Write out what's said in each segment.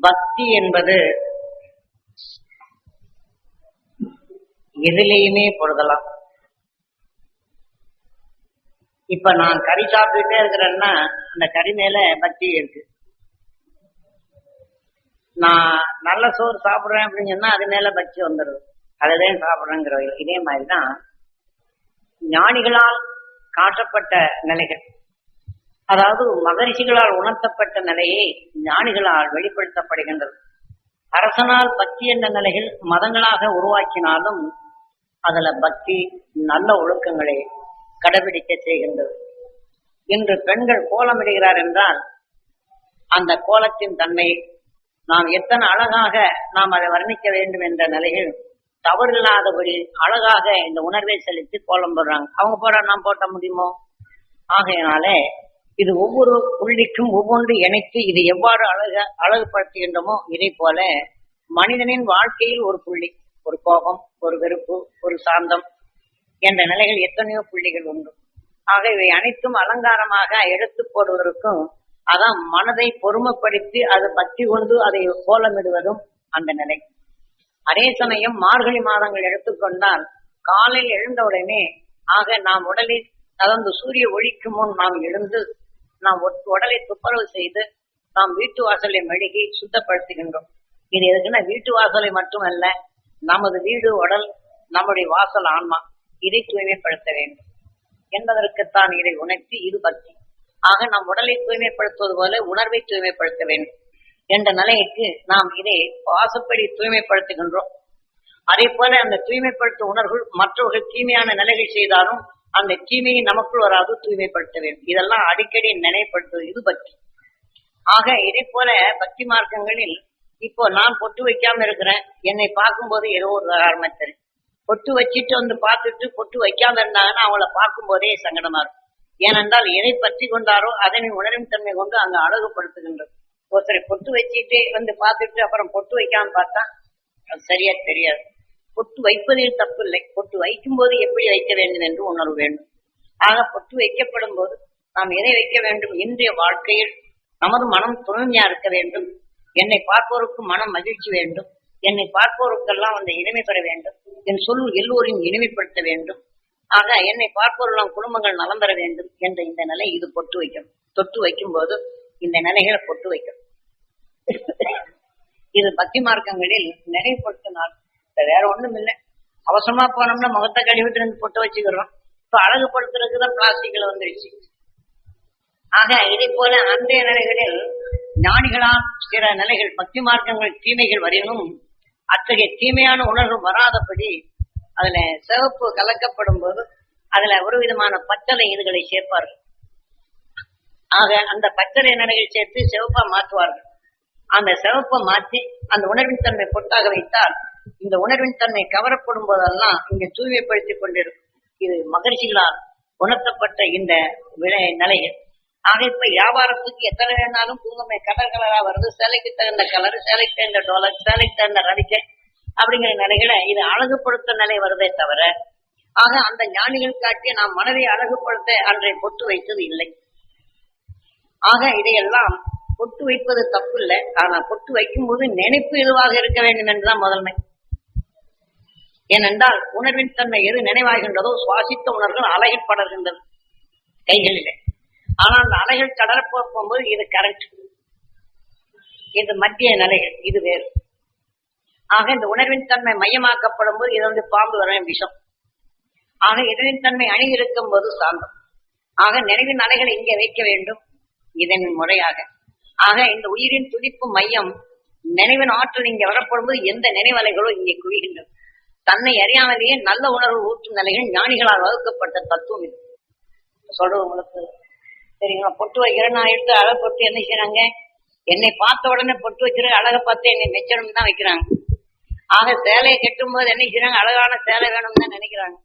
பக்தி என்பது எதிலையுமே பொருதலாம். இப்ப நான் கறி சாப்பிட்டுட்டே இருக்கிறேன்னா அந்த கறி மேல பக்தி இருக்கு. நான் நல்ல சோறு சாப்பிடுறேன் அப்படின்னு சொன்னா அது மேல பக்தி வந்துடுது, அதுதான் சாப்பிடுறேங்கிற. இதே மாதிரிதான் ஞானிகளால் காட்டப்பட்ட நிலைகள், அதாவது மகரிஷிகளால் உணர்த்தப்பட்ட நிலையை ஞானிகளால் வெளிப்படுத்தப்படுகின்றது. அரசனால் பக்தி என்ற நிலைகள் மதங்களாக உருவாக்கினாலும் அதுல பக்தி நல்ல ஒழுக்கங்களை கடைபிடிக்க செய்கின்றது. இன்று பெண்கள் கோலமிடுகிறார் என்றால் அந்த கோலத்தின் தன்மை நாம் எத்தனை அழகாக நாம் அதை வர்ணிக்க வேண்டும் என்ற நிலையில் தவறில்லாதபடி அழகாக இந்த உணர்வை செலுத்தி கோலம் போடுறாங்க. அவங்க போட நாம் போட்ட முடியுமோ? ஆகையினாலே இது ஒவ்வொரு புள்ளிக்கும் ஒவ்வொன்று இணைத்து இது எவ்வாறு அழகுபடுத்துகின்றமோ இதை போல மனிதனின் வாழ்க்கையில் ஒரு புள்ளி, ஒரு கோபம், ஒரு வெறுப்பு, ஒரு சாந்தம் என்ற நிலைகள் எத்தனையோ புள்ளிகள் உண்டு. ஆக இவை அனைத்தும் அலங்காரமாக எடுத்து போடுவதற்கும் அதான் மனதை பொறுமைப்படுத்தி அது பற்றி கொண்டு அதை கோலமிடுவதும் அந்த நிலை. அதே சமயம் மார்கழி மாதங்கள் எடுத்துக்கொண்டால் காலையில் எழுந்தவுடனே நாம் உடலில் அதாவது சூரிய ஒளிக்கு முன் நாம் எழுந்து நாம் உடலை துப்புரவு செய்து நாம் வீட்டு வாசலை மெழுகி சுத்தப்படுத்துகின்றோம். இது எதுக்குன்னா வீட்டு வாசலை மட்டுமல்ல, நமது வீடு, உடல், நம்முடைய வாசல், ஆன்மா, இதை தூய்மைப்படுத்த வேண்டும் என்பதற்குத்தான் இதை உணர்த்தி இது பக்தி. ஆக நம் உடலை தூய்மைப்படுத்துவது போல உணர்வை தூய்மைப்படுத்த வேண்டும் என்ற நிலைக்கு நாம் இதை வாசப்படி தூய்மைப்படுத்துகின்றோம். அதே போல அந்த தூய்மைப்படுத்தும் உணர்வுகள் மற்றவர்கள் தீமையான நிலைகள் செய்தாலும் அந்த தீமையை நமக்குள் வராது தூய்மைப்படுத்த வேண்டும். இதெல்லாம் அடிக்கடி நினைவுபடுத்துவது இது பக்தி. ஆக இதே போல பக்தி மார்க்கங்களில் இப்போ நான் பொட்டு வைக்காம இருக்கிறேன், என்னை பார்க்கும் போது ஏதோ ஒரு காரணம் தெரியும். பொட்டு வச்சுட்டு வந்து பார்த்துட்டு பொட்டு வைக்காம இருந்தாங்கன்னா அவங்கள பார்க்கும் போதே சங்கடமா இருக்கும். ஏனென்றால் எதை பற்றி கொண்டாரோ அதனை உணரும் தன்மை கொண்டு அங்க அழகுபடுத்துகின்றது. ஒருத்தரை பொட்டு வச்சுட்டே வந்து பார்த்துட்டு அப்புறம் பொட்டு வைக்காம பார்த்தா அது சரியா தெரியாது. பொட்டு வைப்பதில் தப்பு இல்லை, பொட்டு வைக்கும் போது எப்படி வைக்க வேண்டும் என்று உணர்வு வேண்டும். ஆக பொட்டு வைக்கப்படும் போது நாம் எதை வைக்க வேண்டும்? இன்றைய வாழ்க்கையில் நமது மனம் தூய்மையா இருக்க வேண்டும், என்னை பார்ப்போருக்கு மனம் மகிழ்ச்சி வேண்டும், என்னை பார்ப்போருக்கெல்லாம் அந்த இனிமை பெற வேண்டும், என் சொல் எல்லோரையும் இனிமைப்படுத்த வேண்டும், ஆக என்னை பார்ப்போரெல்லாம் குடும்பங்கள் நலம் பெற வேண்டும் என்ற இந்த நிலை இது பொட்டு வைக்கும். தொட்டு வைக்கும் போது இந்த நிலைகளை பொட்டு வைக்கும். இது பக்தி மார்க்கங்களில் நினைவுபடுத்தினால் வேற ஒண்ணும் இல்லை. அவசரமா போனோம்னா முகத்தை கழுவிட்டு இருந்து பொட்டு வச்சுக்கிறோம். இப்ப அழகுபடுத்துறதுக்குதான் பிளாஸ்டிக்ல வந்துருச்சு. ஆக இதை போல அன்றைய நிலைகளில் ஞானிகளால் சில நிலைகள் பக்தி மார்க்கங்கள் தீமைகள் வரையிலும் அத்தகைய தீமையான உணர்வு வராதபடி அதுல சிவப்பு கலக்கப்படும் போது அதுல ஒரு விதமான பச்சளை இதுகளை சேர்ப்பார்கள். ஆக அந்த பச்சளை நிலைகள் சேர்த்து சிவப்பா மாற்றுவார்கள். அந்த சிவப்பை மாற்றி அந்த உணர்வின் தன்மை பொட்டாக வைத்தால் இந்த உணர்வின் தன்மை கவரப்படும் போதெல்லாம் இங்க தூய்மைப்படுத்திக் கொண்டிருக்கும். இது மகரிஷிகளால் உணர்த்தப்பட்ட இந்த நிலைகள். ஆக இப்ப வியாபாரத்துக்கு எத்தனை வேணாலும் குங்குமம் கலர் கலரா வருது, சேலைக்கு தகுந்த கலர், சேலைக்கு தகுந்த டோலர், சேலைக்கு தகுந்த ரவிக்கை அப்படிங்கிற நிலைகளை இது அழகுபடுத்த நிலை வருதே தவிர ஆக அந்த ஞானிகள் காட்டிய நாம் மனதை அழகுபடுத்த அன்றை பொட்டு வைத்தது இல்லை. ஆக இதையெல்லாம் பொட்டு வைப்பது தப்பு இல்லை, ஆனா பொட்டு வைக்கும் போது நினைப்பு எதுவாக இருக்க வேண்டும் என்றுதான் முதன்மை. ஏனென்றால் உணர்வின் தன்மை எது நினைவாகின்றதோ சுவாசித்த உணர்வுகள் அலைகள் படர்கின்றது கைகளிலே. ஆனால் அந்த அலைகள் கடற போகும்போது இது கரெக்ட், இது மத்திய நிலைகள், இது வேறு. ஆக இந்த உணர்வின் தன்மை மையமாக்கப்படும் போது இது பாம்பு வர விஷம். ஆக இதனின் தன்மை அணியிருக்கும் போது சாந்தம். ஆக நினைவின் அலைகளை இங்கே வைக்க வேண்டும் இதன் முறையாக. ஆக இந்த உயிரின் துடிப்பு மையம் நினைவின் ஆற்றல் இங்கே வரப்படும் போது எந்த நினைவலைகளோ இங்கே குவிகின்றது. தன்னை அறியாமலேயே நல்ல உணர்வு ஊற்றும் நிலைகள் ஞானிகளால் வகுக்கப்பட்ட தத்துவம் இது. சொல்றது உங்களுக்கு சரிங்களா? பொட்டு வைக்கிற நான் எடுத்து அழகு பொட்டு என்ன செய்யறாங்க, என்னை பார்த்த உடனே பொட்டு வச்சிரு அழகை பார்த்து என்னை மெச்சணும் தான் வைக்கிறாங்க. ஆக சேலையை கட்டும் போது என்ன செய்யறாங்க, அழகான சேலை வேணும்னு தான் நினைக்கிறாங்க.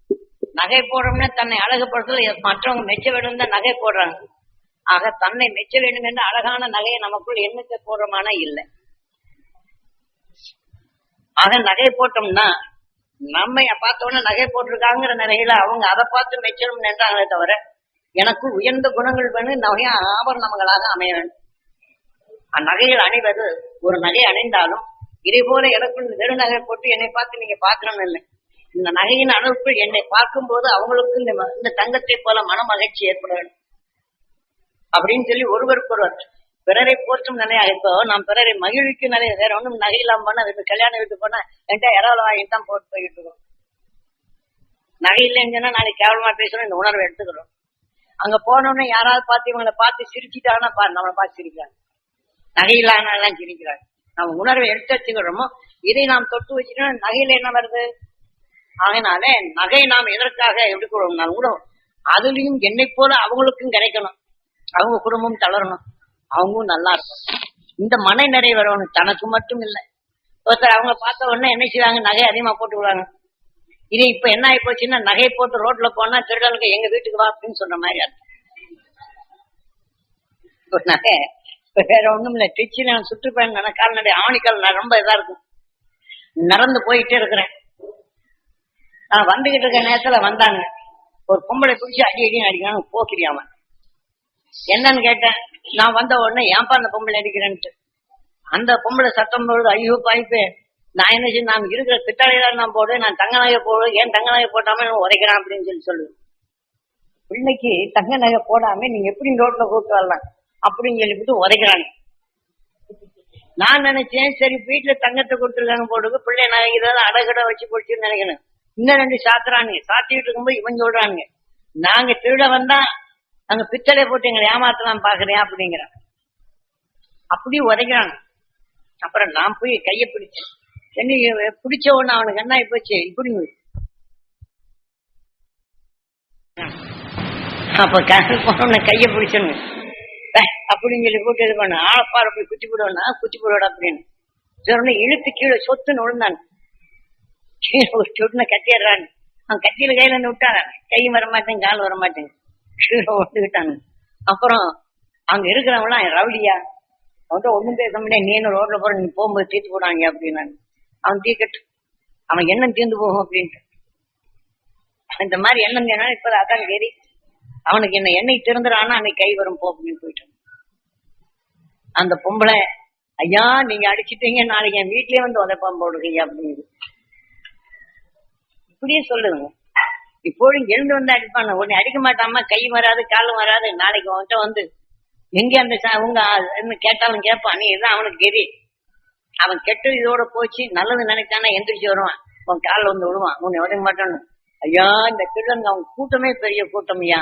நகை போடுறோம்னா தன்னை அழகுபடுத்துறது மற்றவங்க மெச்ச வேண்டும் தான் நகை போடுறாங்க. ஆக தன்னை மெச்ச வேண்டும் என்று அழகான நகையை நமக்குள் எண்ணிக்கை போடுறோமானா இல்லை. ஆக நகை போட்டோம்னா நம்ம பார்த்த உடனே நகை போட்டிருக்காங்கிற நிலையில அவங்க அதை பார்த்து மெச்சணும் நின்றாங்களே தவிர எனக்கு உயர்ந்த குணங்கள் வேணும், நிறைய ஆபரணங்களாக அமைய வேண்டும். நகைகள் அணிவது ஒரு நகை அணிந்தாலும் இதே போல எனக்குள் வெறு நகை போட்டு என்னை பார்த்து நீங்க பாக்கணும்னு இல்லை. இந்த நகையின் அளவுக்குள் என்னை பார்க்கும் போது அவங்களுக்கு இந்த தங்கத்தை போல மன மகிழ்ச்சி ஏற்பட வேண்டும் அப்படின்னு சொல்லி ஒருவருக்கு ஒருவர் பிறரை போற்றும் நிலையாக. இப்போ நாம் பிறரை மகிழ்விக்கும் நிலையை வேற ஒன்றும் நகை இல்லாம போனா கல்யாணம் வீட்டுக்கு போனா என்கிட்ட யாராவது வாங்கிட்டு தான் போட்டு போயிட்டு இருக்கோம். நகை இல்லைன்னு சொன்னா நாளைக்கு கேவலமா பேசணும் இந்த உணர்வை எடுத்துக்கிறோம். அங்க போனோம்னா யாராவது பார்த்து இவங்களை பார்த்து சிரிச்சுட்டாங்கன்னா நம்மளை பார்த்து சிரிக்கிறாங்க. நகை இல்லாதனாலாம் சிரிக்கிறாங்க. நம்ம உணர்வை எடுத்து வச்சுக்கிறோமோ இதை நாம் தொட்டு வச்சுட்டோம்னா நகையில என்ன வருது? அதனால நகை நாம் எதற்காக எடுக்கிறோம் கூட அதுலயும் என்னை போல அவங்களுக்கும் கிடைக்கணும், அவங்க குடும்பம் தளரணும், அவங்களும் நல்லா இருக்கும், இந்த மன நிறைவு வரணும். தனக்கு மட்டும் இல்லை. ஒருத்தர் அவங்க பார்த்த உடனே என்ன செய்வாங்க, நகை அதிகமா போட்டு விடுவாங்க. இது இப்ப என்ன ஆகி போச்சுன்னா நகை போட்டு ரோட்ல போனா திருடனுக்கு எங்க வீட்டுக்கு வா அப்படின்னு சொன்ன மாதிரி அர்த்தம். நகை வேற ஒண்ணும் இல்லை. திருச்சியில நான் சுற்றுப்பயணம் கால்நடை ஆவணிக்கால் நான் ரொம்ப இதா இருக்கும், நடந்து போயிட்டே இருக்கிறேன். நான் வந்துகிட்டு இருக்க நேரத்துல வந்தாங்க ஒரு பொம்பளை பிடிச்சி அடி அடின்னு அடிக்கிறாங்க. போக்கிரியாம என்னன்னு கேட்டேன். நான் வந்த உடனே ஏன்பா அந்த பொம்பளை அடிக்கிறேன்ட்டு அந்த பொம்பளை சத்தம் போடுது, ஐயோ பாய்ப்பே நான் என்ன செய்ய, நான் இருக்கிற பித்தாளையில நான் போடுவேன், நான் தங்க நகை போடுவேன், ஏன் தங்க நகை போட்டாம உதைக்கிறான் அப்படின்னு சொல்லுவேன். பிள்ளைக்கு தங்க நகை போடாம நீங்க எப்படி ரோட்ல கூப்பிட்டு வரலாம் அப்படின்னு சொல்லிவிட்டு உதைக்கிறாங்க. நான் நினைச்சேன் சரி வீட்டுல தங்கத்தை கொடுத்துருக்காங்க போடுறது பிள்ளை நகை ஏதாவது அடகடை வச்சு போச்சுன்னு நினைக்கிறேன். இன்னும் ரெண்டு சாத்துறானுங்க. சாத்திட்டு இருக்கும்போது இவன் சொல்றானுங்க நாங்க திருட வந்தா அங்க பித்தளை போட்டு எங்களை ஏமாத்தலாம் பாக்குறேன் அப்படிங்கிறான். அப்படி உதைக்கிறாங்க. அப்புறம் நான் போய் கையை பிடிச்சேன். பிடிச்ச உடனே அவனுக்கு என்ன போச்சு இப்படி அப்ப கணக்கு போன கையை பிடிச்சனு அப்படின்னு சொல்லி போட்டு இது பண்ண ஆளப்பாறை போய் குத்தி போடுவேன்னா குத்தி போடுவாடா அப்படின்னு சொன்ன இழுத்து கீழே சொத்துன்னு விழுந்தான். கீழே ஒரு சொட்டுன கத்திடுறான்னு அவன் கத்தியில கையில இருந்து விட்டான். கை வரமாட்டேங்க கால் வரமாட்டேங்க கீழே ஒட்டுக்கிட்டானு. அப்புறம் அங்க இருக்கிறவங்களாம் ரவுடியா அவன்கிட்ட ஒண்ணும் பேச முடியாது, நீ என்ன ரோட்ல போற நீ போகும்போது தீர்த்து போடாங்க அப்படின்னாங்க. அவன் தீக்கட்டு அவன் எண்ணம் தீர்ந்து போகும் அப்படின்ட்டு இந்த மாதிரி எண்ணம் தேனா இப்ப அதான் கேரி அவனுக்கு என்ன எண்ணெய் திறந்துடானா அன்னைக்கு கை வரும் போ அப்படின்னு போயிட்டான். அந்த பொம்பளை ஐயா நீங்க அடிச்சுட்டீங்க நாளைக்கு என் வீட்லயே வந்து உதைப்பான் போடுறீங்க அப்படிங்குது. இப்படியே சொல்லுங்க. இப்போதும் எழுந்து வந்து அடிப்பான உடனே அடிக்க மாட்டாமா, கை வராது காலும் வராது. நாளைக்கு அவன்கிட்ட வந்து எங்க அந்த உங்க கேட்டாலும் கேட்பான். நீ இதுதான் அவனுக்கு கெதி. அவன் கெட்டு இதோட போச்சு நல்லது நினைச்சானா எந்திரிச்சு வருவான், அவன் காலில் வந்து விடுவான், உன்னை உதவி மாட்டான்னு. ஐயா இந்த திருடங்க அவங்க கூட்டமே பெரிய கூட்டம் ஐயா,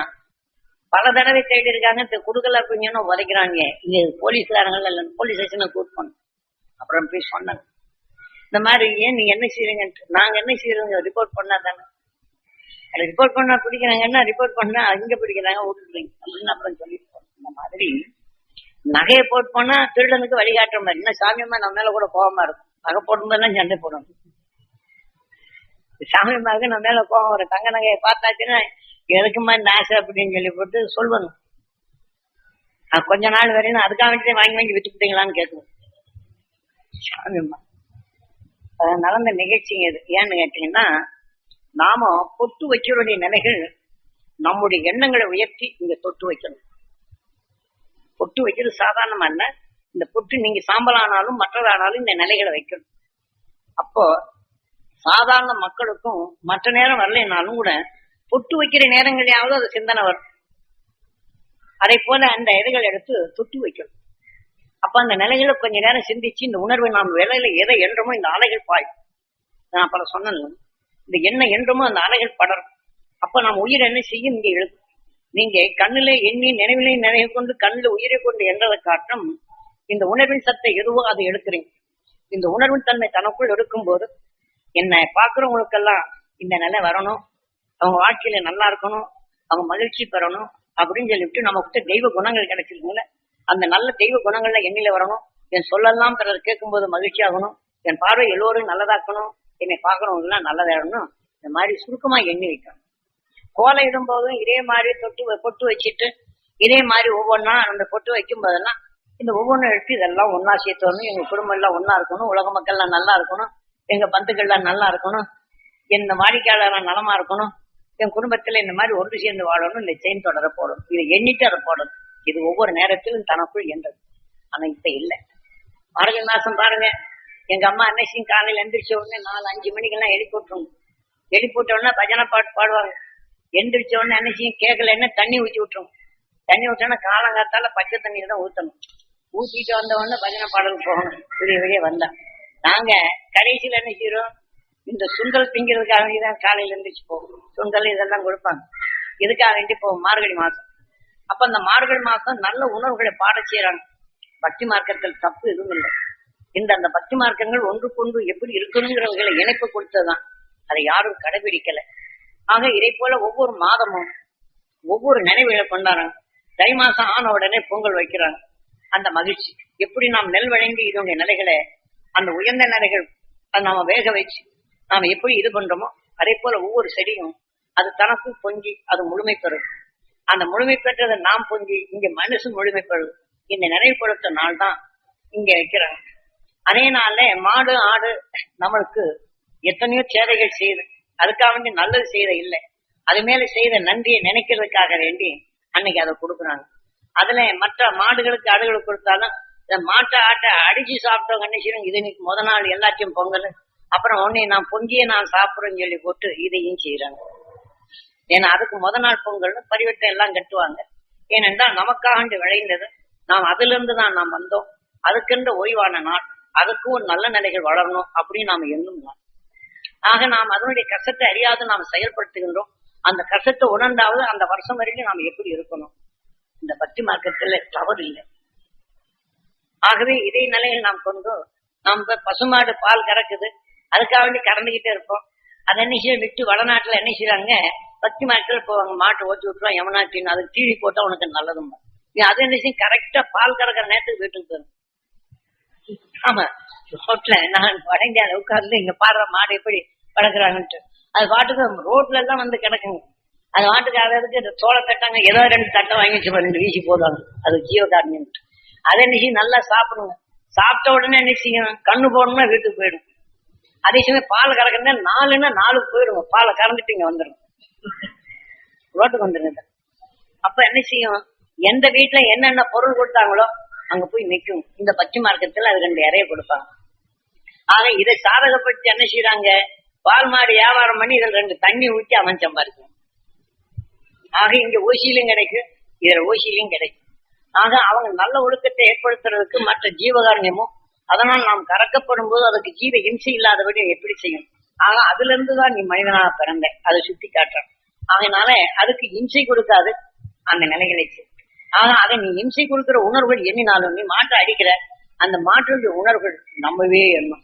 பல தடவை தேடி இருக்காங்க கொடுக்கல அப்படின்னு உதைக்கிறாங்க. இங்க போலீஸ்காரங்கள் இல்ல போலீஸ் ஸ்டேஷனை கூட்டணும். அப்புறம் போய் சொன்னாங்க இந்த மாதிரி ஏன் நீங்க என்ன செய்யறீங்க, நாங்க என்ன செய்யறோங்க ரிப்போர்ட் பண்ணா தானே, ரிப்போர்ட் பண்ணா பிடிக்கிறாங்கன்னா ரிப்போர்ட் பண்ணா அங்க பிடிக்கிறாங்க விட்டுறீங்க அப்படின்னு அப்புறம் சொல்லிட்டு இந்த மாதிரி நகையை போட்டு போனா திருடனுக்கு வழிகாட்டுற மாதிரி. இன்னும் சாமியம்மா நம்ம மேல கூட கோபமா இருக்கும். நகை போடும்போதெல்லாம் சண்டை போடணும். சாமியம்மாவுக்கு நம்ம மேல கோபம் வரும். தங்க நகையை பார்த்தாச்சுன்னா எதுக்குமா இந்த ஆசை அப்படின்னு சொல்லி போட்டு சொல்லுவாங்க. கொஞ்ச நாள் வரையும் அதுக்காக வேண்டிய வாங்கி வாங்கி விட்டுக்கிட்டீங்களான்னு கேட்கணும் சாமியம்மா. நடந்த நிகழ்ச்சிங்க இது. ஏன்னு கேட்டீங்கன்னா நாம பொட்டு வைக்கிறோடைய நிலைகள் நம்முடைய எண்ணங்களை உயர்த்தி இங்க தொட்டு வைக்கணும். பொட்டு வைக்கிறது சாதாரணமா இல்ல. இந்த பொட்டு நீங்க சாம்பலானாலும் மற்றதானாலும் இந்த நிலைகளை வைக்கணும். அப்போ சாதாரண மக்களுக்கும் மற்ற நேரம் வரலைனாலும் கூட பொட்டு வைக்கிற நேரங்களையாவது அது சிந்தனை வரும். அதை போல அந்த இலைகள் எடுத்து தொட்டு வைக்கணும். அப்ப அந்த நிலைகளை கொஞ்ச நேரம் சிந்திச்சு இந்த உணர்வை நாம் விலையில எதை என்றமோ இந்த அலைகள் பாயும். நான் பல சொன்னேன், இந்த எண்ணெய் என்றமோ அந்த அலைகள் படரும். அப்ப நாம் உயிர் என்ன செய்யும் இங்க எழுது. நீங்க கண்ணிலே எண்ணி நினைவிலே நினைவு கொண்டு கண்ணில் உயிரை கொண்டு என்றதை காட்டும் இந்த உணர்வின் சத்தை எதுவோ அதை எடுக்கிறீங்க. இந்த உணர்வின் தன்மை தனக்குள் எடுக்கும் போது என்னை பார்க்கிறவங்களுக்கெல்லாம் இந்த நிலை வரணும், அவங்க வாழ்க்கையில நல்லா இருக்கணும், அவங்க மகிழ்ச்சி பெறணும் அப்படின்னு சொல்லிவிட்டு நம்ம கிட்ட தெய்வ குணங்கள் கிடைச்சிருக்குங்கள, அந்த நல்ல தெய்வ குணங்கள்ல எண்ணில வரணும். என் சொல்லலாம் பிறர் கேட்கும் போது மகிழ்ச்சி ஆகணும், என் பார்வை எல்லோரும் நல்லதாக்கணும், என்னை பார்க்கறவங்க எல்லாம் நல்லதாகணும். இந்த மாதிரி சுருக்கமா எண்ணி வைக்கணும். கோலை இடும் போதும் இதே மாதிரி பொட்டு வச்சுட்டு இதே மாதிரி ஒவ்வொன்னா அந்த பொட்டு வைக்கும் போதெல்லாம் இந்த ஒவ்வொன்றும் எடுத்து இதெல்லாம் ஒன்னா சேர்த்து வரணும். எங்க குடும்பம் எல்லாம் ஒன்னா இருக்கணும், உலக மக்கள் எல்லாம் நல்லா இருக்கணும், எங்க பந்துக்கள்லாம் நல்லா இருக்கணும், என் வாடிக்கையாளர் நலமா இருக்கணும், என் குடும்பத்துல இந்த மாதிரி ஒன்று சேர்ந்து வாழணும், இந்த செயின் தொடர போடணும். இதை எண்ணிட்டு அதை போடணும். இது ஒவ்வொரு நேரத்திலும் தனக்குள் என்றது. ஆனா இப்ப இல்ல. மார்கழி மாசம் பாருங்க, எங்க அம்மா அன்னைக்கும் காலையில எந்திரிச்ச உடனே 4-5 மணிக்கெல்லாம் எழுப்பி விட்டுருங்க. எழுப்பி விட்ட உடனே பஜனை பாட்டு பாடுவாங்க. எந்திரிச்ச உடனே அன்னைக்கும் கேட்கல என்ன தண்ணி ஊற்றி விட்டுரும். தண்ணி ஊற்றோன்னா காலங்காத்தால பச்சை தண்ணியை தான் ஊற்றணும். ஊற்றிட்டு வந்த உடனே பஜனை பாடலுக்கு போகணும். விடிய விடிய வந்தா நாங்க கடைசியில என்ன செய்யறோம், இந்த சுண்டல் திங்கிறதுக்காக வேண்டிதான் காலையில எந்திரிச்சு போவோம். சுண்டல் இதெல்லாம் கொடுப்பாங்க, இதுக்காக வேண்டி போவோம் மார்கழி மாசம். அப்ப அந்த மார்கழி மாசம் நல்ல உணவுகளை பாட செய்யறாங்க. பக்தி மார்க்கத்தில் தப்பு எதுவும் இல்லை. அந்த பக்தி மார்க்கங்கள் ஒன்றுக்கொன்று எப்படி இருக்கணுங்கிறவர்களை இணைப்பு கொடுத்ததுதான். அதை யாரும் கடைபிடிக்கல. ஆக இதை போல ஒவ்வொரு மாதமும் ஒவ்வொரு நினைவுகளை கொண்டாடுறாங்க. தை மாசம் ஆன உடனே பொங்கல் வைக்கிறாங்க. அந்த மகிழ்ச்சி எப்படி நாம் நெல் வழங்கி இதனுடைய நிலைகளை, அந்த உயர்ந்த நிலைகள் அதை நாம வேக வச்சு நாம எப்படி இது பண்றோமோ அதே போல ஒவ்வொரு செடியும் அது தனக்கும் பொங்கி அது முழுமை பெறும். அந்த முழுமை பெற்றதை நாம் பொங்கி இங்க மனசு முழுமை பெறும். இந்த நினைவுபடுத்த நாள் தான் இங்க வைக்கிறாங்க. அதே நாள்ல மாடு ஆடு நம்மளுக்கு எத்தனையோ சேவைகள் செய்யுது. அதுக்காக வேண்டி நல்லது செய்த இல்லை, அது மேல செய்த நன்றியை நினைக்கிறதுக்காக வேண்டி அன்னைக்கு அதை கொடுக்குறாங்க. அதுல மற்ற மாடுகளுக்கு ஆடுகளுக்கு கொடுத்தாலும் மாட்டை ஆட்டை அடிச்சு சாப்பிட்டவங்க என்ன செய்யணும், இது இன்னைக்கு முத நாள் எல்லாத்தையும் பொங்கல், அப்புறம் உடனே நான் பொங்கியே நான் சாப்பிடுறேன்னு சொல்லி போட்டு இதையும் செய்யறாங்க. ஏன்னா அதுக்கு முத நாள் பொங்கல் பரிவட்டம் எல்லாம் கட்டுவாங்க. ஏனென்றால் நமக்காக விளைந்தது, நாம் அதுல இருந்து தான் நாம் வந்தோம், அதுக்கென்ற ஓய்வான நாள், அதுக்கும் ஒரு நல்ல நிலைகள் வளரணும் அப்படின்னு நாம எண்ணும் நாள். ஆக நாம் அதனுடைய கஷ்டத்தை அறியாது நாம் செயல்படுத்துகின்றோம். அந்த கஷ்டத்தை உணர்ந்தாவது அந்த வருஷம் வரைக்கும் நாம் எப்படி இருக்கணும். இந்த பக்தி மார்க்கத்துல தவறு இல்லை. ஆகவே இதே நிலையில் நாம் கொண்டு நாம் பசுமாடு பால் கறக்குது, அதுக்காக வேண்டி கறந்துகிட்டே இருப்போம். அதை என்ன செய்ய விட்டு வடநாட்டுல என்ன செய்யறாங்க, பக்தி மார்க்கெட்ல போவாங்க, மாட்டு ஓட்டி விட்டுருவோம், யமுனாட்டின்னு அதுக்கு தீழி போட்டா உனக்கு நல்லதும். அது என்ன செய்யும், கரெக்டா பால் கறக்கிற நேரத்துக்கு வீட்டுக்கு போயிடும். ஆமா, ரோட்ல நான் வடங்கிய உட்கார்ந்து இங்க பாடுற மாடு எப்படி வளர்க்குறாங்கன்ட்டு அது பாட்டுக்கு ரோட்ல எல்லாம் வந்து கிடக்குங்க. அது பாட்டுக்கு அதுக்கு சோள தட்டாங்க, ஏதோ 2 தட்டை வாங்கி வச்சு 2 வீசி போடுவாங்க. அது ஜீவகாரணியம். அதை என்ன செய்யும், நல்லா சாப்பிடுங்க. சாப்பிட்ட உடனே என்ன செய்யும், கண்ணு போடணும்னா வீட்டுக்கு போயிடும். அதே சமயம் பால் கறக்குறதா 4ன்னா 4க்கு போயிடுங்க, பாலை கறந்துட்டு இங்க வந்துடும், ரோட்டுக்கு வந்துருங்க. அப்ப என்ன செய்யும், எந்த வீட்டுல என்னென்ன பொருள் கொடுத்தாங்களோ அங்க போய் நிற்கும். இந்த பச்சை மார்க்கத்துல அது 2 இறைய கொடுப்பாங்க. ஆக இதை சாதகப்படுத்தி என்ன செய்யறாங்க, பால் மாடு வியாபாரம் பண்ணி இதுல 2 தண்ணி ஊற்றி அவன் சம்பாதிக்கும். ஆக இங்க ஓசியிலும் கிடைக்கும், இதுல ஓசியிலும் கிடைக்கும். ஆக அவங்க நல்ல ஒழுக்கத்தை ஏற்படுத்துறதுக்கு மற்ற ஜீவகாரண்யமும், அதனால் நாம் கறக்கப்படும் போது அதுக்கு ஜீவ இம்சை இல்லாதபடி எப்படி செய்யும். ஆக அதுல இருந்துதான் நீ மனிதனாக பிறந்த, அதை சுட்டி காட்டுறான். அதனால அதுக்கு இம்சை கொடுக்காது அந்த நிலைகளை. ஆனா அதை நீ இம்சை கொடுக்கிற உணர்வுகள் எண்ணினாலும் நீ மாட்டை அடிக்கிற அந்த மாற்றுடைய உணர்வுகள் நம்பவே எண்ணும்.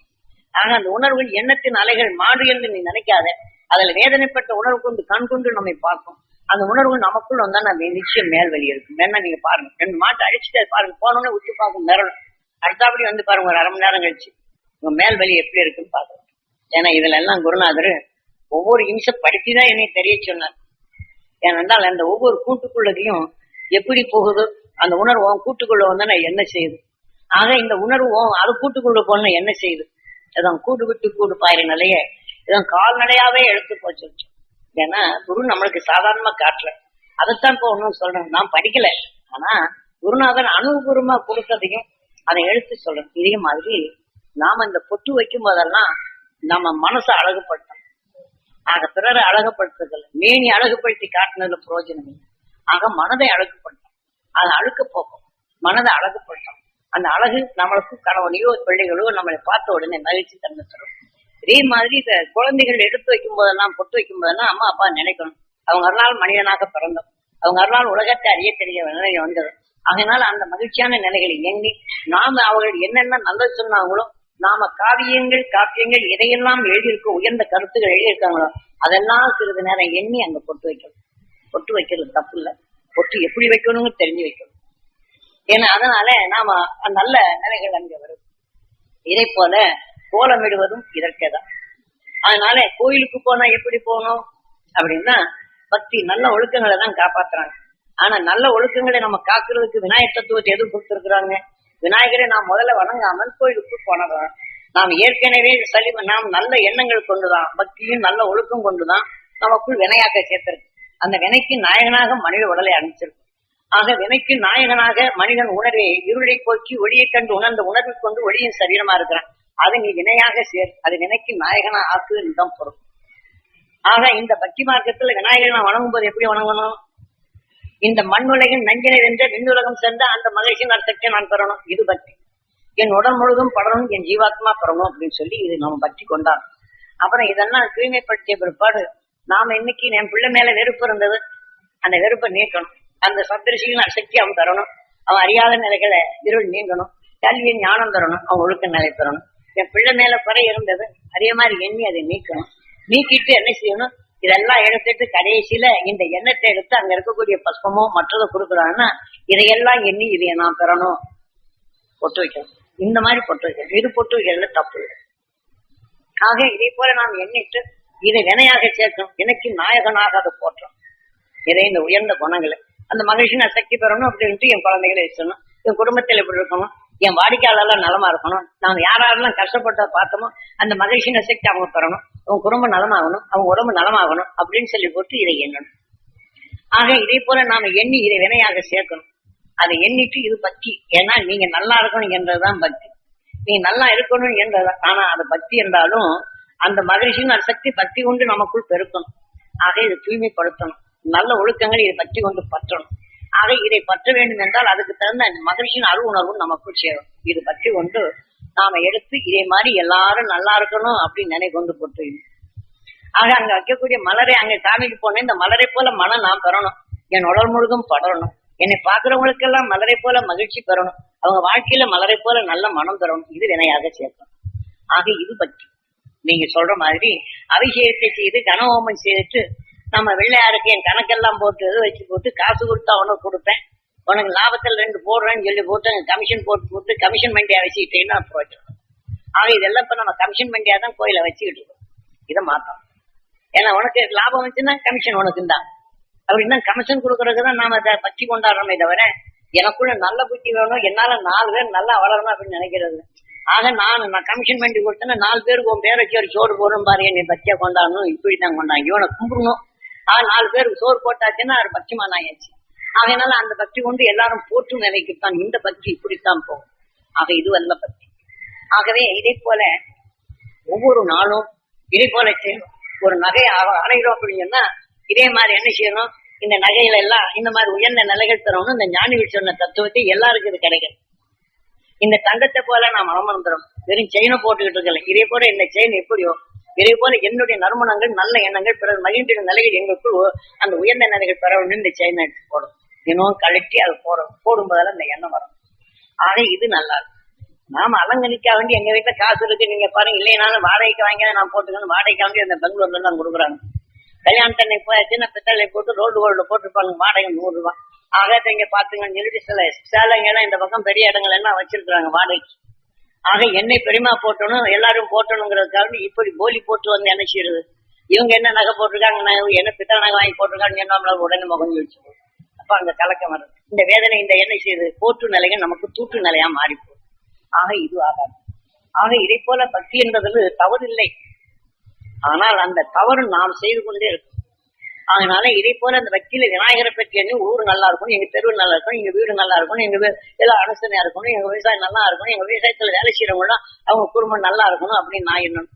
ஆக அந்த உணர்வுகள் எண்ணத்தின் அலைகள் மாடு என்று நீ நினைக்காத, அதுல வேதனைப்பட்ட உணர்வு கொண்டு கண் கொண்டு நம்மை பார்க்கும். அந்த உணர்வு நமக்குள்ள வந்தா நம்ம நிச்சயம் மேல் வழி இருக்கும். வேணா நீங்க பாருங்க, 2 மாட்டை அடிச்சுட்டு பாருங்க, போனோடனே உத்து பார்க்கும் மிரளும். அடுத்தாப்படி வந்து பாருங்க, ஒரு 1/2 மணி நேரம் கழிச்சு உங்க மேல் வழி எப்படி இருக்குன்னு பாருங்க. ஏன்னா இதுல எல்லாம் குருநாதர் ஒவ்வொரு இம்சம் படுத்திதான் என்னை தெரிய சொன்னார். ஏனென்றால் அந்த ஒவ்வொரு கூட்டுக்குள்ளதையும் எப்படி போகுது, அந்த உணர்வு கூட்டுக்குள்ள வந்தா என்ன செய்யுது. ஆக இந்த உணர்வு அது கூட்டுக்குள்ள போன என்ன செய்யுது, இதான் கூடு விட்டு கூடு பாயிற நிலைய இதான் கால்நடையாவே எடுத்து போச்சு. ஏன்னா குரு நம்மளுக்கு சாதாரணமா காட்டல, அதைத்தான் இப்போ ஒன்னும் சொல்றேன். நான் படிக்கல, ஆனா குருநாதன் அனுபவபூர்வமா கொடுத்ததையும் அதை எடுத்து சொல்றேன். இதே மாதிரி நாம இந்த பொட்டு வைக்கும் போதெல்லாம் நம்ம மனசை அழகுபடுத்தணும். ஆக பிறரை அழகுபடுத்துறதில்லை, மேனி அழகுபடுத்தி காட்டினதுல பிரயோஜனம் இல்லை. ஆக மனதை அழகுபடுத்தும், அதை அழுக்க போக்கும், மனதை அழகுபடுத்தும். அந்த அழகு நம்மளுக்கு கணவனையோ பிள்ளைகளோ நம்மளை பார்த்த உடனே மகிழ்ச்சி தந்து தரும். இதே மாதிரி இந்த குழந்தைகள் எடுத்து வைக்கும் போதெல்லாம் பொட்டு வைக்கும் போதெல்லாம் அம்மா அப்பா நினைக்கணும், அவங்க அருளால் மனிதனாக பிறந்தோம், அவங்க அருளால் உலகத்தை அறிய தெரிய நிலையை வந்தது. அதனால அந்த மகிழ்ச்சியான நிலைகளை எண்ணி நாம அவர்கள் என்னென்ன நல்லது சொன்னாங்களோ, நாம காப்பியங்கள் எதையெல்லாம் எழுதியிருக்கோ, உயர்ந்த கருத்துக்கள் எழுதியிருக்காங்களோ அதெல்லாம் சிறிது நேரம் எண்ணி அங்க பொட்டு வைக்கணும். பொட்டு வைக்கிறது தப்பு இல்லை, பொட்டு எப்படி வைக்கணும்னு தெரிஞ்சு வைக்கணும். ஏன்னா அதனால நாம நல்ல நிலைகள் அங்க வரும். இதே போல கோலமிடுவதும் இதற்கேதான். அதனால கோயிலுக்கு போனா எப்படி போகணும் அப்படின்னா, பக்தி நல்ல ஒழுக்கங்களை தான் காப்பாத்துறாங்க. ஆனா நல்ல ஒழுக்கங்களை நம்ம காக்குறதுக்கு விநாயகர் தத்துவத்தை எது கொடுத்திருக்கிறாங்க, விநாயகரை நாம் முதல்ல வணங்காமல் கோயிலுக்கு போனதான். நாம் ஏற்கனவே நாம் நல்ல எண்ணங்கள் கொண்டுதான், பக்தியும் நல்ல ஒழுக்கம் கொண்டுதான் நமக்குள் வினையாக்க சேர்த்திருக்கு. அந்த வினைக்கு நாயகனாக மனித உடலை அனுப்பிச்சிருக்கு. ஆக வினைக்கு நாயகனாக மனிதன் உணர்வே இருளை போக்கி ஒளியை கண்டு உணர்ந்த உணர்வு கொண்டு ஒளியின் சரீரமா இருக்கிறான். அது நீ வினையாக சேர், அது வினைக்கு நாயகனா ஆக்கு என்றுதான் பொருள். ஆக இந்த பக்தி மார்க்கத்துல விநாயகரை நான் வணங்கும் போது எப்படி வணங்கணும்? இந்த மண் உலகின் நஞ்சினை வென்ற விண்ணுலகம் சேர்ந்த அந்த மகிழ்ச்சியின் அர்த்தத்தை நான் பெறணும். இது பக்தி. என் உடல் முழுதும் படணும், என் ஜீவாத்மா பெறணும் அப்படின்னு சொல்லி இது நம்ம பக்தி கொண்டான். அப்புறம் இதெல்லாம் தூய்மைப்படுத்திய பிற்பாடு நாம இன்னைக்கு என் பிள்ளை மேல வெறுப்பு இருந்தது, அந்த வெறுப்பை நீக்கணும். அந்த சப்தரிசிகளின் சக்தி அவன் தரணும். அவன் அறியாத நிலைகளை இருள் நீங்கணும். கல்வியின் ஞானம் தரணும். அவன் ஒழுக்க நிலை பெறணும். என் பிள்ளை மேல குறை இருந்தது, அதே மாதிரி எண்ணி அதை நீக்கணும். நீக்கிட்டு என்ன செய்யணும்? இதெல்லாம் எடுத்துட்டு கடைசியில இந்த எண்ணத்தை எடுத்து அங்க இருக்கக்கூடிய பஸ்பமோ மற்றதை கொடுக்குறாங்கன்னா இதையெல்லாம் எண்ணி இதைய நான் பெறணும், பொட்டு வைக்கணும். இந்த மாதிரி பொட்டு வைக்கணும். இது பொட்டு வைக்கிறதுல தப்பு. ஆக இதே போல நாம் எண்ணிட்டு இதை வினையாக சேர்க்கணும். எனக்கு நாயகனாக அதை போற்றணும். இதை இந்த உயர்ந்த குணங்களை அந்த மகிழ்ச்சியின் சக்தி பெறணும் அப்படின்ட்டு என் குழந்தைகளை வச்சணும். என் குடும்பத்தில் எப்படி இருக்கணும், என் வாடிக்கையாளர்லாம் நலமா இருக்கணும். நாம் யாரெல்லாம் கஷ்டப்பட்ட பார்த்தோமோ அந்த மகிழ்ச்சியின் சக்தி அவங்க பெறணும். அவங்க குடும்பம் நலமாகணும், அவங்க உடம்பு நலமாகணும் அப்படின்னு சொல்லி போட்டு இதை எண்ணணும். ஆக இதே போல நாம எண்ணி இதை வினையாக சேர்க்கணும். அதை எண்ணிட்டு இது பக்தி. ஏன்னா நீங்க நல்லா இருக்கணும் என்றதுதான் பக்தி. நீங்க நல்லா இருக்கணும் என்றது. ஆனா அது பக்தி என்றாலும் அந்த மகிழ்ச்சியின் சக்தி பக்தி கொண்டு நமக்குள் பெருக்கணும். ஆக இதை தூய்மைப்படுத்தணும். நல்ல ஒழுக்கங்கள் இதை பற்றி கொண்டு பற்றணும். ஆக இதை பற்ற வேண்டும் என்றால் அதுக்கு தகுந்த மகிழ்ச்சியின் அரு உணர்வும் நமக்குள் சேரும். இது பற்றி கொண்டு நாம எடுத்து இதே மாதிரி எல்லாரும் நல்லா இருக்கணும் அப்படின்னு நினை கொண்டு போட்டு. ஆக அங்க வைக்கக்கூடிய மலரை அங்க சாமிக்கு போனேன், இந்த மலரை போல மனம் நான் பெறணும். என் உடல் முழுதும் படரணும். என்னை பாக்குறவங்களுக்கெல்லாம் மலரை போல மகிழ்ச்சி பெறணும். அவங்க வாழ்க்கையில மலரை போல நல்ல மனம் பெறணும். இது வினையாக சேர்க்கணும். ஆக இது பற்றி நீங்க சொல்ற மாதிரி அபிஷேகத்தை செய்து கனஹோமம் செய்துட்டு நம்ம வெள்ளையாருக்கு என் கணக்கெல்லாம் போட்டு வச்சு போட்டு காசு கொடுத்தா உனக்கு கொடுப்பேன், உனக்கு லாபத்தில் 2 போடுறேன்னு சொல்லி போட்டு கமிஷன் போட்டு கமிஷன் மண்டியா வச்சுக்கிட்டேன்னு போயிட்டோம். ஆக இதெல்லாம் இப்ப நம்ம கமிஷன் மண்டியா தான் கோயில வச்சுக்கிட்டு இருக்கோம். இதை மாத்தோம். ஏன்னா உனக்கு லாபம் வந்துச்சுன்னா கமிஷன் உனக்கு தான் அப்படின்னா கமிஷன் கொடுக்கறதுக்குதான் நாம அதை பற்றி கொண்டாடுறோமே தவிர எனக்குள்ள நல்ல புத்தி வேணும், என்னால 4 பேர் நல்லா வளரணும் அப்படின்னு நினைக்கிறது. ஆக நான் கமிஷன் பண்ணி கொடுத்தேன்னா 4 பேருக்கு உன் பேரை வச்சு ஒரு சோறு போடும் பாரு, என்னை பத்தியா கொண்டாடணும், இப்படித்தான் கொண்டாங்க, இவனை கும்பிடணும். 4 பேருக்கு சோறு போட்டாச்சுன்னா அது பட்சிமான் ஆயாச்சு. அதனால அந்த பக்தி கொண்டு எல்லாரும் போற்றும் நிலைக்குத்தான் இந்த பக்தி இப்படித்தான் போகும். ஆக இது வல்ல பக்தி. ஆகவே இதை போல ஒவ்வொரு நாளும் இதே போல செய்யணும். ஒரு நகையை அடைகிறோம் அப்படின்னா இதே மாதிரி என்ன செய்யணும்? இந்த நகையில எல்லாம் இந்த மாதிரி உயர்ந்த நிலைகள் தரணும். இந்த ஞானிகள் சொன்ன தத்துவத்தை எல்லாருக்கும் இது கிடைக்கும். இந்த தங்கத்தை போல நாம் அமர்ந்துடும். வெறும் செயினை போட்டுக்கிட்டு இருக்கல. இதே போல இந்த செயின் எப்படியோ இதே போல என்னுடைய நறுமணங்கள் நல்ல எண்ணங்கள் பிறகு மகிழ்ந்த நிலைகள் எங்களுக்குள் அந்த உயர்ந்த நிலைகள் பெற வேண்டும். இந்த செயினை எடுத்து போடும், இன்னும் கழட்டி அது போடும்போதால இந்த எண்ணம் வரும். ஆக இது நல்லா இருக்கும். நாம அலங்கரிக்க வேண்டி எங்க வீட்டுல காசு இருக்கு நீங்க பாருங்க, இல்லைனாலும் வாடகைக்கு வாங்கி நான் போட்டுக்கணும். வாடகைக்கு வாங்கி அந்த பெங்களூர்ல தான் கொடுக்குறாங்க. கல்யாணத்தன்னை போயாச்சுன்னா பித்தளை போட்டு ரோடு கோல்டு போட்டுருப்பாங்க, வாடகை 100 ரூபாய். ஆக இங்க பாத்துங்கன்னு சொல்லிட்டு சில சேலைங்கெல்லாம் இந்த பக்கம் பெரிய இடங்கள் எல்லாம் வச்சிருக்காங்க வாடகைக்கு. ஆக என்னை பெருமா போட்டணும் எல்லாரும் போட்டணுங்கிறதுக்காக இப்படி போலி போட்டு வந்து என்ன செய்யறது? இவங்க என்ன நகை போட்டிருக்காங்க, என்ன பித்தளை நகை வாங்கி போட்டிருக்காங்கன்னு நம்மளால உடனே முகம் வச்சு அப்ப அங்க கலக்கம் வருது. இந்த வேதனை இந்த என்ன செய்யுது? போற்று நிலைகள் நமக்கு தூற்று நிலையா மாறி போகுது. ஆக இது ஆகாது. ஆக இதை போல பக்தி என்பது தவறு இல்லை, ஆனால் அந்த தவறு நாம் செய்து கொண்டே இருக்கும். அதனால இதை போல அந்த பக்தியில விநாயகரை பற்றி என்ன ஊர் நல்லா இருக்கணும், எங்க தெருவு நல்லா இருக்கணும், எங்க வீடு நல்லா இருக்கணும், எங்க எல்லாம் அனுசரணையா இருக்கணும், எங்க விவசாயம் நல்லா இருக்கணும், எங்க விவசாயத்துல வேலை செய்யறவங்க அவங்க குடும்பம் நல்லா இருக்கணும் அப்படின்னு நான் எண்ணணும்.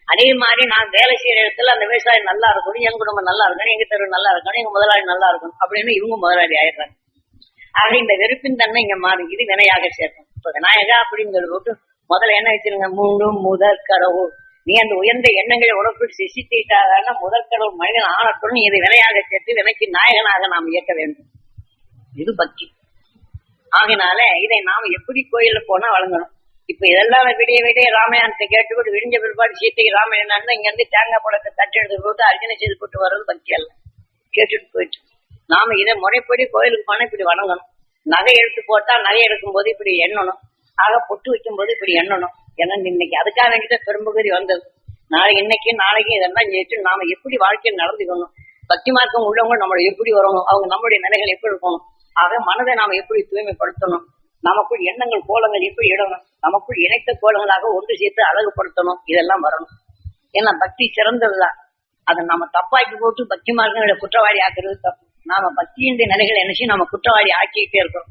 அதே மாதிரி நான் வேலை செய்யற இடத்துல அந்த விவசாயம் நல்லா இருக்கணும், எங்க குடும்பம் நல்லா இருக்கணும், எங்க தெருவு நல்லா இருக்கணும், எங்க முதலாளி நல்லா இருக்கணும் அப்படின்னு இவங்க முதலாளி ஆயிடுறாங்க. ஆக இந்த வெறுப்பின் தன்மை இங்க மாறி இது வினையாக சேர்க்கும். இப்ப விநாயகா அப்படின்னு போட்டு முதல்ல என்ன வச்சிருங்க? 3 முதற் கடவுள். நீ அந்த உயர்ந்த எண்ணங்களை உனக்கு சிசித்தான முதற் கடவுள் மனிதன் ஆனத்துடன் இதை வினையாக சேர்த்து வினைக்கு நாயகனாக நாம் இயக்க வேண்டும். இது பக்தி. ஆகினால இதை நாம் எப்படி கோயில்ல போனா வழங்கணும். இப்ப இதெல்லாம் விடிய ராமாயணத்தை கேட்டுக்கிட்டு விடிஞ்ச பிற்பாடு சீத்தை ராமாயணம் இங்க இருந்து தேங்காய் பழத்தை தட்டு எடுத்து போட்டு அர்ச்சனை செய்து போட்டு வர்றது பக்தி அல்ல. கேட்டுட்டு போயிட்டு நாம இதை முறைப்படி கோயிலுக்கு போனா இப்படி வணங்கணும். நகை எடுத்து போட்டா நகை எடுக்கும் போது இப்படி எண்ணணும். ஆக பொட்டு வைக்கும் போது இப்படி எண்ணணும். ஏன்னா இன்னைக்கு அதுக்காக வேண்டிய பெரும்பகுதி வந்தது. நாளைக்கு இதெல்லாம் செய்யிட்டு நாம எப்படி வாழ்க்கையை நடந்துக்கணும், பக்தி மார்க்கம் உள்ளவங்க நம்மளை எப்படி வரணும், அவங்க நம்மளுடைய நிலைகள் எப்படி இருக்கணும், ஆக மனதை நாம எப்படி தூய்மைப்படுத்தணும், நமக்குள் எண்ணங்கள் கோலங்கள் எப்படி இடணும், நமக்குள் இணைத்த கோலங்களாக ஒன்று சேர்த்து அழகுபடுத்தணும், இதெல்லாம் வரணும். ஏன்னா பக்தி சிறந்ததுதான். அதை நாம தப்பாக்கி போட்டு பக்தி மார்க்கங்களை குற்றவாளி ஆக்குறது தப்பு. நாம பக்தியினுடைய நிலைகள் என்ன செய்யும், நம்ம குற்றவாளி ஆக்கிக்கிட்டே இருக்கிறோம்.